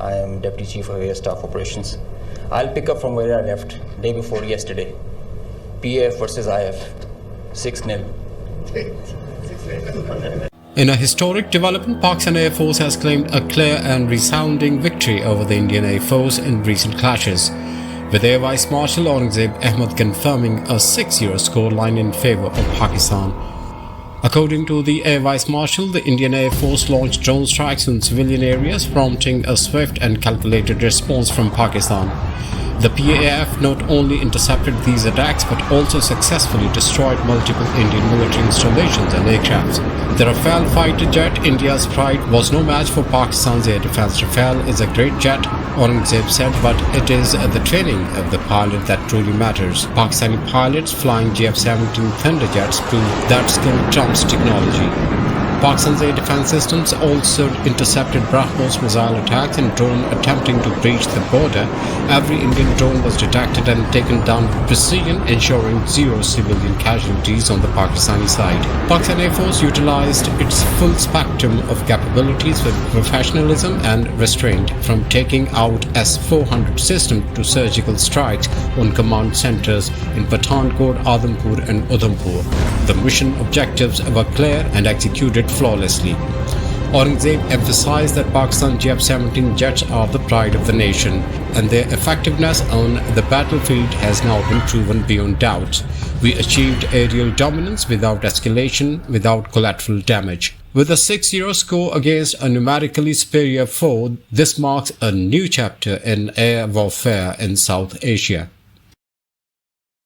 I am Deputy Chief of Air Staff Operations. I'll pick up from where I left day before yesterday. PAF versus IAF, 6-0. In a historic development, Pakistan Air Force has claimed a clear and resounding victory over the Indian Air Force in recent clashes, with Air Vice Marshal Aurangzeb Ahmed confirming a 6-0 scoreline in favor of Pakistan. According to the Air Vice Marshal, the Indian Air Force launched drone strikes in civilian areas, prompting a swift and calculated response from Pakistan. The PAF not only intercepted these attacks but also successfully destroyed multiple Indian military installations and aircrafts. The Rafale fighter jet, India's pride, was no match for Pakistan's air defense. Rafale is a great jet, Aurangzeb said, but it is the training of the pilot that truly matters. Pakistani pilots flying GF-17 Thunderjets prove that skill trumps technology. Pakistan's air defense systems also intercepted BrahMos missile attacks and drone attempting to breach the border. Every Indian drone was detected and taken down with precision, ensuring zero civilian casualties on the Pakistani side. Pakistan Air Force utilized its full spectrum of capabilities with professionalism and restraint, from taking out S-400 systems to surgical strikes on command centers in Pathankot, Adhampur and Udhampur. The mission objectives were clear and executed flawlessly. Aurangzeb emphasized that Pakistan GF-17 jets are the pride of the nation, and their effectiveness on the battlefield has now been proven beyond doubt. We achieved aerial dominance without escalation, without collateral damage. With a 6-0 score against a numerically superior foe, this marks a new chapter in air warfare in South Asia.